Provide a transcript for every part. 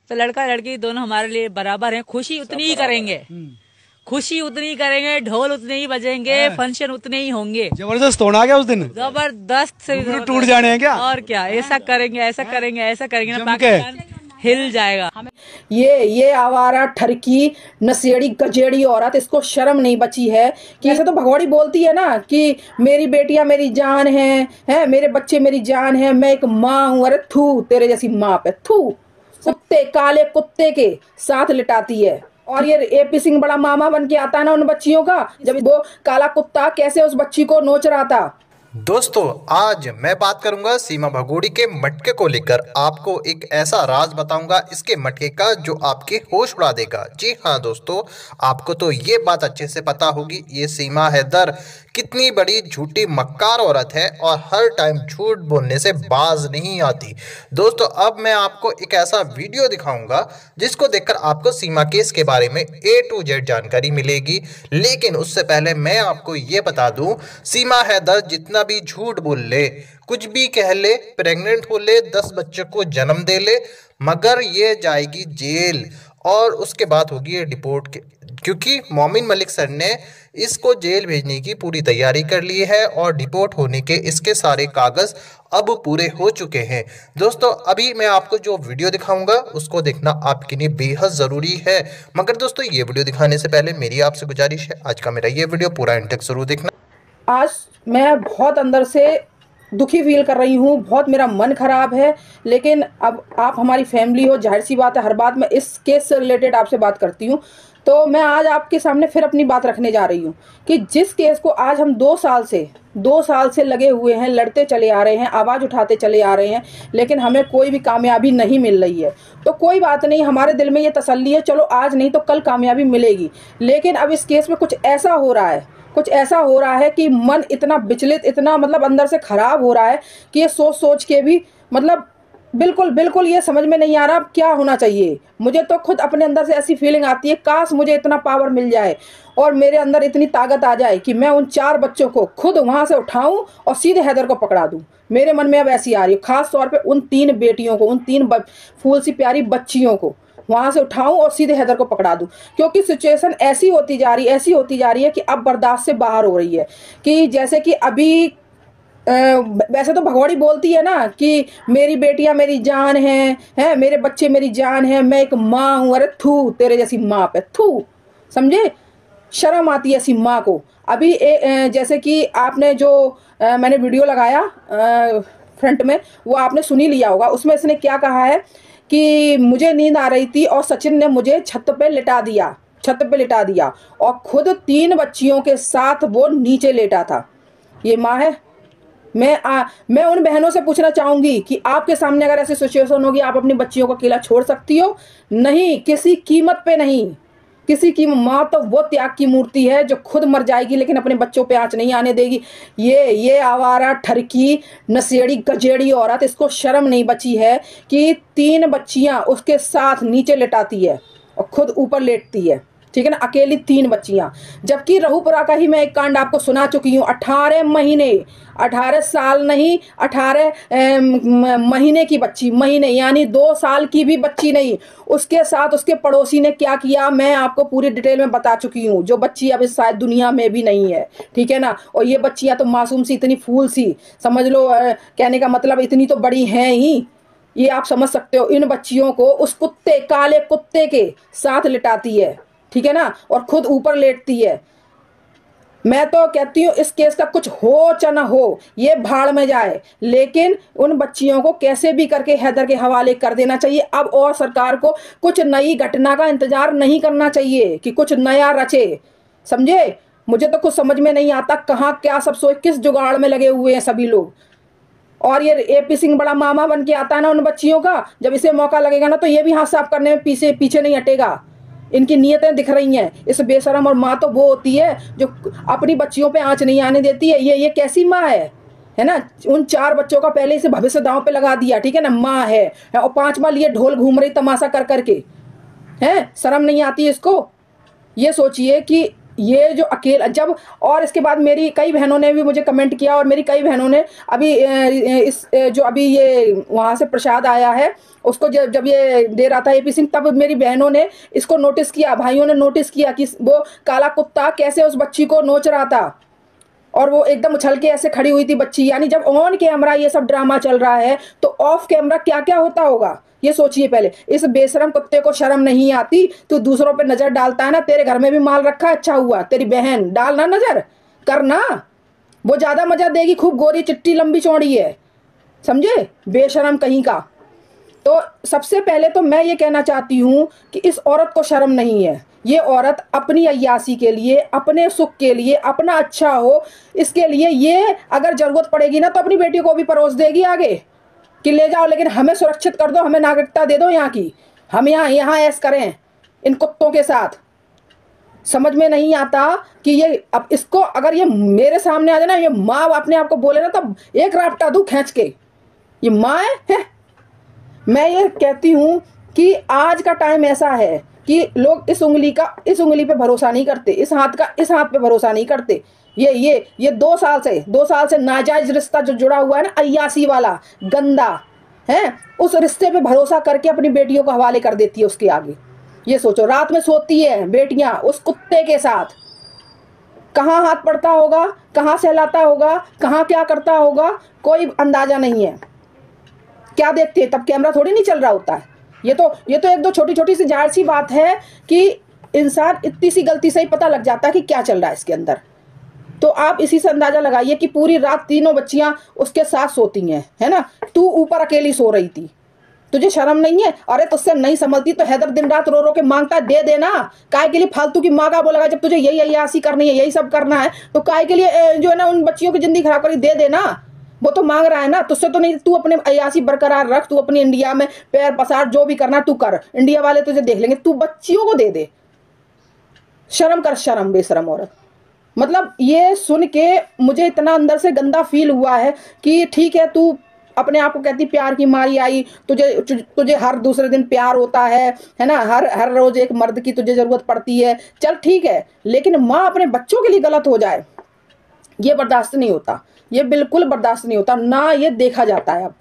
तो लड़का लड़की दोनों हमारे लिए बराबर हैं। खुशी उतनी ही करेंगे, खुशी उतनी करेंगे, ढोल उतने ही बजेंगे, फंक्शन उतने ही होंगे। जबरदस्त होना क्या उस दिन? जबरदस्त से टूट जाने हैं क्या? और क्या, ऐसा करेंगे, ऐसा करेंगे, ऐसा करेंगे ना पाकिस्तान हिल जाएगा। ये आवारा ठरकी नशेड़ी गजेड़ी औरत, इसको शर्म नहीं बची है कि ऐसे तो भगोड़ी बोलती है ना कि मेरी बेटियां मेरी जान है, मेरे बच्चे मेरी जान है, मैं एक माँ हूँ। अरे थू तेरे जैसी माँ पे थू। कुत्ते, काले कुत्ते के साथ लिटाती है। और ये एपी सिंह बड़ा मामा बन के आता है ना उन बच्चियों का, जब वो काला कुत्ता कैसे उस बच्ची को नोच रहा था। दोस्तों आज मैं बात करूंगा सीमा भगोड़ी के मटके को लेकर। आपको एक ऐसा राज बताऊंगा इसके मटके का जो आपके होश उड़ा देगा। जी हाँ दोस्तों, आपको तो ये बात अच्छे से पता होगी ये सीमा हैदर कितनी बड़ी झूठी मक्कार औरत है और हर टाइम झूठ बोलने से बाज नहीं आती। दोस्तों अब मैं आपको एक ऐसा वीडियो दिखाऊंगा जिसको देखकर आपको सीमा केस के बारे में A to Z जानकारी मिलेगी। लेकिन उससे पहले मैं आपको ये बता दूं, सीमा हैदर जितना भी झूठ बोल ले, कुछ भी कह ले, प्रेग्नेंट हो ले, 10 बच्चों को जन्म दे ले, मगर ये जाएगी जेल और उसके बाद होगी ये डिपोर्ट क्योंकि मोमिन मलिक सर ने इसको जेल भेजने की पूरी तैयारी कर ली है और डिपोर्ट होने के इसके सारे कागज अब पूरे हो चुके हैं। दोस्तों अभी मैं आपको जो वीडियो दिखाऊंगा उसको देखना आपके लिए बेहद ज़रूरी है। मगर दोस्तों ये वीडियो दिखाने से पहले मेरी आपसे गुजारिश है, आज का मेरा ये वीडियो पूरा एंड तक जरूर देखना। आज मैं बहुत अंदर से दुखी फील कर रही हूँ, बहुत मेरा मन खराब है। लेकिन अब आप हमारी फैमिली हो, जाहिर सी बात है हर बात मैं इस केस से रिलेटेड आपसे बात करती हूँ। तो मैं आज आपके सामने फिर अपनी बात रखने जा रही हूँ कि जिस केस को आज हम 2 साल से लगे हुए हैं, लड़ते चले आ रहे हैं, आवाज़ उठाते चले आ रहे हैं, लेकिन हमें कोई भी कामयाबी नहीं मिल रही है। तो कोई बात नहीं, हमारे दिल में ये तसल्ली है, चलो आज नहीं तो कल कामयाबी मिलेगी। लेकिन अब इस केस में कुछ ऐसा हो रहा है कि मन इतना विचलित, इतना मतलब अंदर से खराब हो रहा है कि ये सोच सोच के भी मतलब बिल्कुल ये समझ में नहीं आ रहा क्या होना चाहिए। मुझे तो खुद अपने अंदर से ऐसी फीलिंग आती है, काश मुझे इतना पावर मिल जाए और मेरे अंदर इतनी ताकत आ जाए कि मैं उन 4 बच्चों को खुद वहां से उठाऊं और सीधे हैदर को पकड़ा दूं। मेरे मन में अब ऐसी आ रही है, खास तौर पे उन 3 बेटियों को, उन 3 फूल सी प्यारी बच्चियों को वहां से उठाऊं और सीधे हैदर को पकड़ा दूं। क्योंकि सिचुएशन ऐसी होती जा रही है कि अब बर्दाश्त से बाहर हो रही है। कि जैसे कि अभी वैसे तो भगोड़ी बोलती है ना कि मेरी बेटियां मेरी जान है, मेरे बच्चे मेरी जान है, मैं एक माँ हूँ। अरे थू तेरे जैसी माँ पे थू। समझे, शर्म आती है ऐसी माँ को। अभी जैसे कि आपने जो मैंने वीडियो लगाया फ्रंट में, वो आपने सुन ही लिया होगा। उसमें इसने क्या कहा है कि मुझे नींद आ रही थी और सचिन ने मुझे छत पे लिटा दिया और खुद 3 बच्चियों के साथ वो नीचे लेटा था। ये माँ है। मैं उन बहनों से पूछना चाहूंगी कि आपके सामने अगर ऐसी सिचुएशन होगी, आप अपनी बच्चियों को अकेला छोड़ सकती हो? नहीं, किसी कीमत पे नहीं। किसी की माँ तो वो त्याग की मूर्ति है जो खुद मर जाएगी लेकिन अपने बच्चों पे आंच नहीं आने देगी। ये आवारा ठरकी नशेड़ी गजेड़ी औरत, इसको शर्म नहीं बची है कि 3 बच्चियां उसके साथ नीचे लेटाती है और खुद ऊपर लेटती है। ठीक है ना, अकेली 3 बच्चियां। जबकि रहुपुरा का ही मैं एक कांड आपको सुना चुकी हूँ। 18 महीने, 18 साल नहीं, 18 महीने की बच्ची, महीने यानी 2 साल की भी बच्ची नहीं, उसके साथ उसके पड़ोसी ने क्या किया मैं आपको पूरी डिटेल में बता चुकी हूँ। जो बच्ची अब इस शायद दुनिया में भी नहीं है। ठीक है ना, और ये बच्चियां तो मासूम सी, इतनी फूल सी, समझ लो कहने का मतलब इतनी तो बड़ी हैं ही। ये आप समझ सकते हो। इन बच्चियों को उस कुत्ते, काले कुत्ते के साथ लिटाती है, ठीक है ना, और खुद ऊपर लेटती है। मैं तो कहती हूँ इस केस का कुछ हो चाहे ना हो, ये भाड़ में जाए, लेकिन उन बच्चियों को कैसे भी करके हैदर के हवाले कर देना चाहिए अब। और सरकार को कुछ नई घटना का इंतजार नहीं करना चाहिए कि कुछ नया रचे। समझे, मुझे तो कुछ समझ में नहीं आता कहाँ क्या सब सोच, किस जुगाड़ में लगे हुए हैं सभी लोग। और ये एपी सिंह बड़ा मामा बन के आता है ना उन बच्चियों का, जब इसे मौका लगेगा ना तो ये भी हाथ साफ करने में पीछे नहीं हटेगा। इनकी नीयतें दिख रही हैं। इस बेशरम और माँ तो वो होती है जो अपनी बच्चियों पे आंच नहीं आने देती है। ये कैसी माँ है ना। उन 4 बच्चों का पहले इसे भविष्य दांव पे लगा दिया, ठीक है ना, माँ है और 5वां लिए ढोल घूम रही तमाशा कर करके। है, शर्म नहीं आती इसको। ये सोचिए कि ये जो अकेला जब, और इसके बाद मेरी कई बहनों ने भी मुझे कमेंट किया, और मेरी कई बहनों ने अभी इस जो अभी ये वहाँ से प्रसाद आया है उसको जब ये दे रहा था एपी सिंह, तब मेरी बहनों ने इसको नोटिस किया, भाइयों ने नोटिस किया कि वो काला कुत्ता कैसे उस बच्ची को नोच रहा था, और वो एकदम उछल के ऐसे खड़ी हुई थी बच्ची। यानी जब ऑन कैमरा ये सब ड्रामा चल रहा है तो ऑफ कैमरा क्या क्या होता होगा ये सोचिए पहले। इस बेशरम कुत्ते को शर्म नहीं आती, तू दूसरों पे नजर डालता है ना, तेरे घर में भी माल रखा है, अच्छा हुआ तेरी बहन डालना नजर करना, वो ज्यादा मजा देगी, खूब गोरी चिट्टी लंबी चौड़ी है, समझे, बेशरम कहीं का। तो सबसे पहले तो मैं ये कहना चाहती हूँ कि इस औरत को शर्म नहीं है। ये औरत अपनी अय्यासी के लिए, अपने सुख के लिए, अपना अच्छा हो इसके लिए ये अगर जरूरत पड़ेगी ना तो अपनी बेटी को भी परोस देगी आगे कि ले जाओ, लेकिन हमें सुरक्षित कर दो, हमें नागरिकता दे दो यहाँ की, हम यहाँ ऐश करें इन कुत्तों के साथ। समझ में नहीं आता कि ये अब इसको अगर ये मेरे सामने आ जाए ना, ये माँ अपने आप को बोले ना तब एक रापटा दूं खींच के, ये माँ है। मैं ये कहती हूँ कि आज का टाइम ऐसा है कि लोग इस उंगली पे भरोसा नहीं करते, इस हाथ पे भरोसा नहीं करते। ये 2 साल से नाजायज रिश्ता जो जुड़ा हुआ है ना, अय्यासी वाला गंदा है, उस रिश्ते पे भरोसा करके अपनी बेटियों को हवाले कर देती है उसके आगे। ये सोचो, रात में सोती है बेटियां उस कुत्ते के साथ, कहाँ हाथ पड़ता होगा, कहाँ सहलाता होगा, कहाँ क्या करता होगा, कोई अंदाजा नहीं है। क्या देखते हैं, तब कैमरा थोड़ी नहीं चल रहा होता है। ये तो एक दो छोटी छोटी सी जाहिर सी बात है कि इंसान इतनी सी गलती से ही पता लग जाता है कि क्या चल रहा है इसके अंदर। तो आप इसी से अंदाजा लगाइए कि पूरी रात तीनों बच्चियां उसके साथ सोती हैं, है ना, तू ऊपर अकेली सो रही थी, तुझे शर्म नहीं है? अरे तुझसे नहीं संभलती तो हैदर दिन रात रो रो के मांगता है, दे देना, काय के लिए फालतू की माँ का बोलेगा, जब तुझे यही अय्यासी करनी है, यही सब करना है, तो काय के लिए जो है ना उन बच्चियों की जिंदगी खराब करी, दे देना। वो तो मांग रहा है ना, तुझसे तो नहीं, तू अपने अय्यासी बरकरार रख, तू अपनी इंडिया में पैर पसार, जो भी करना तू कर, इंडिया वाले तुझे देख लेंगे, तू बच्चियों को दे दे। शर्म कर, शर्म, बेशरम औरत। मतलब ये सुन के मुझे इतना अंदर से गंदा फील हुआ है कि ठीक है, तू अपने आप को कहती प्यार की मारी आई, तुझे हर दूसरे दिन प्यार होता है ना, हर रोज एक मर्द की तुझे जरूरत पड़ती है, चल ठीक है, लेकिन माँ अपने बच्चों के लिए गलत हो जाए ये बर्दाश्त नहीं होता, ये बिल्कुल बर्दाश्त नहीं होता ना, ये देखा जाता है। अब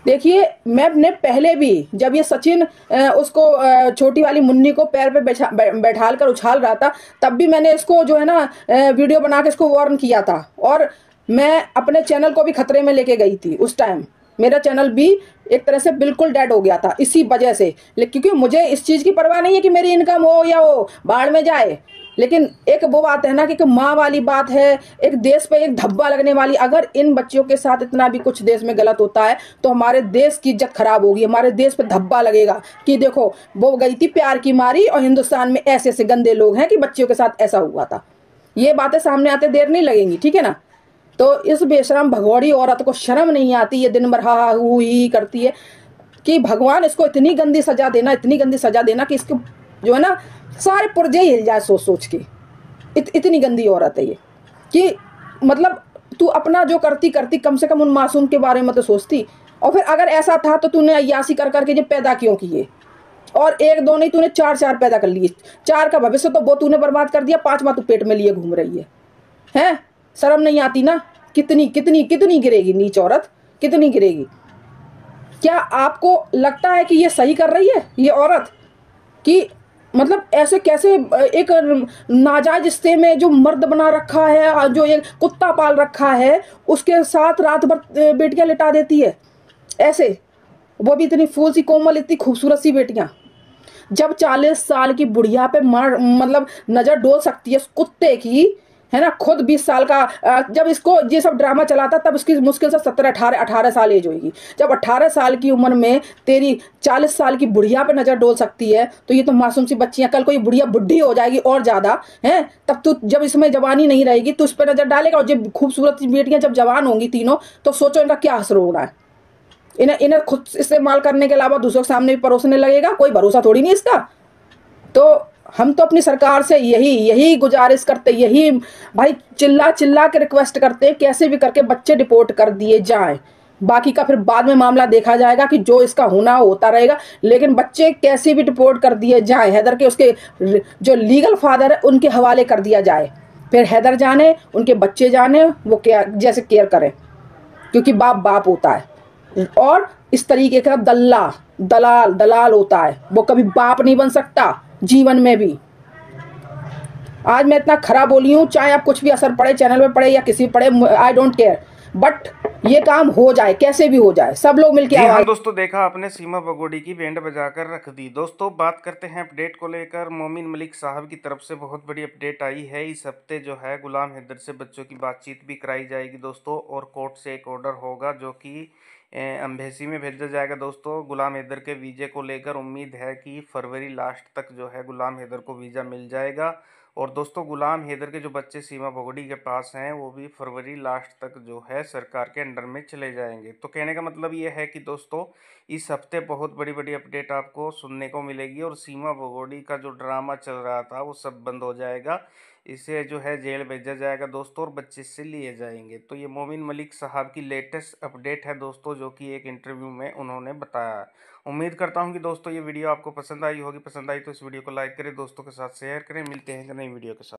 देखिए, मैं पहले भी जब ये सचिन उसको छोटी वाली मुन्नी को पैर पे बैठाल कर उछाल रहा था, तब भी मैंने इसको जो है ना वीडियो बना के इसको वार्न किया था, और मैं अपने चैनल को भी खतरे में लेके गई थी। उस टाइम मेरा चैनल भी एक तरह से बिल्कुल डेड हो गया था इसी वजह से, क्योंकि मुझे इस चीज़ की परवाह नहीं है कि मेरी इनकम हो या वो बाढ़ में जाए, लेकिन एक वो बात है ना कि माँ वाली बात है, एक देश पे एक धब्बा लगने वाली। अगर इन बच्चियों के साथ इतना भी कुछ देश में गलत होता है तो हमारे देश की इज्जत खराब होगी, हमारे देश पे धब्बा लगेगा कि देखो वो गई थी प्यार की मारी और हिंदुस्तान में ऐसे ऐसे गंदे लोग हैं कि बच्चियों के साथ ऐसा हुआ था। ये बातें सामने आते देर नहीं लगेंगी, ठीक है ना। तो इस बेशरम भगौड़ी औरत को शर्म नहीं आती, ये दिन भर हा हू ही करती है कि भगवान इसको इतनी गंदी सजा देना, इतनी गंदी सजा देना कि इसको जो है ना सारे पुर्जे हिल जाए सोच सोच के। इतनी गंदी औरत है ये कि मतलब तू अपना जो करती करती कम से कम उन मासूम के बारे में तो सोचती। और फिर अगर ऐसा था तो तूने अय्यासी कर करके ये पैदा क्यों किए, और 1-2 नहीं, तूने 4 पैदा कर लिए। 4 का भविष्य तो वो तूने बर्बाद कर दिया, 5वां तू पेट में लिए घूम रही है? शर्म नहीं आती ना? कितनी कितनी कितनी गिरेगी नीच औरत, कितनी गिरेगी। क्या आपको लगता है कि ये सही कर रही है ये औरत? कि मतलब ऐसे कैसे एक नाजायज रिश्ते में जो मर्द बना रखा है, जो एक कुत्ता पाल रखा है, उसके साथ रात भर बेटियां लिटा देती है ऐसे, वो भी इतनी फूल सी कोमल, इतनी खूबसूरत सी बेटियां। जब 40 साल की बुढ़िया पे मतलब नजर डोल सकती है उस कुत्ते की, है ना, खुद 20 साल का जब इसको ये सब ड्रामा चला था तब इसकी मुश्किल से 17-18 साल एज होगी। जब 18 साल की उम्र में तेरी 40 साल की बुढ़िया पे नजर डोल सकती है तो ये तो मासूम सी बच्चियां, कल कोई बुढ़िया बुढ़ी हो जाएगी और ज्यादा है, तब तू जब इसमें जवानी नहीं रहेगी तो उस पर नजर डालेगा। और जब खूबसूरत बेटियां जब जवान होंगी तीनों, तो सोचो इनका क्या असर होना है। इन्हें खुद इस्तेमाल करने के अलावा दूसरों के सामने भी परोसने लगेगा, कोई भरोसा थोड़ी नहीं इसका। तो हम तो अपनी सरकार से यही गुजारिश करते, यही भाई चिल्ला चिल्ला के रिक्वेस्ट करते हैं, कैसे भी करके बच्चे डिपोर्ट कर दिए जाएं, बाकी का फिर बाद में मामला देखा जाएगा कि जो इसका होना होता रहेगा। लेकिन बच्चे कैसे भी डिपोर्ट कर दिए जाए, हैदर के उसके जो लीगल फादर है उनके हवाले कर दिया जाए, फिर हैदर जाने, उनके बच्चे जाने, वो क्या जैसे केयर करें, क्योंकि बाप बाप होता है और इस तरीके का दलाल होता है, वो कभी बाप नहीं बन सकता जीवन में भी। आज मैं इतना खराब बोली हूँ, चाहे आप कुछ भी असर पड़े, चैनल में पड़े या किसी पड़े, आई डोंट केयर, बट ये काम हो जाए, कैसे भी हो जाए, सब लोग मिलकर हाँ आवाज। दोस्तों, देखा आपने सीमा भगोड़ी की बैंड बजाकर रख दी। दोस्तों बात करते हैं अपडेट को लेकर। मोमिन मलिक साहब की तरफ से बहुत बड़ी अपडेट आई है। इस हफ्ते जो है गुलाम हैदर से बच्चों की बातचीत भी कराई जाएगी दोस्तों, और कोर्ट से एक ऑर्डर होगा जो कि एम्बेसी में भेजा जाएगा दोस्तों। गुलाम हैदर के वीज़े को लेकर उम्मीद है कि फरवरी लास्ट तक जो है गुलाम हैदर को वीज़ा मिल जाएगा। और दोस्तों गुलाम हैदर के जो बच्चे सीमा भगोड़ी के पास हैं वो भी फरवरी लास्ट तक जो है सरकार के अंडर में चले जाएंगे। तो कहने का मतलब ये है कि दोस्तों इस हफ्ते बहुत बड़ी बड़ी अपडेट आपको सुनने को मिलेगी, और सीमा भगोड़ी का जो ड्रामा चल रहा था वो सब बंद हो जाएगा। इसे जो है जेल भेजा जाएगा दोस्तों, और बच्चे से लिए जाएंगे। तो ये मोमिन मलिक साहब की लेटेस्ट अपडेट है दोस्तों, जो कि एक इंटरव्यू में उन्होंने बताया। उम्मीद करता हूँ कि दोस्तों ये वीडियो आपको पसंद आई होगी। पसंद आई तो इस वीडियो को लाइक करें, दोस्तों के साथ शेयर करें। मिलते हैं नई वीडियो के साथ।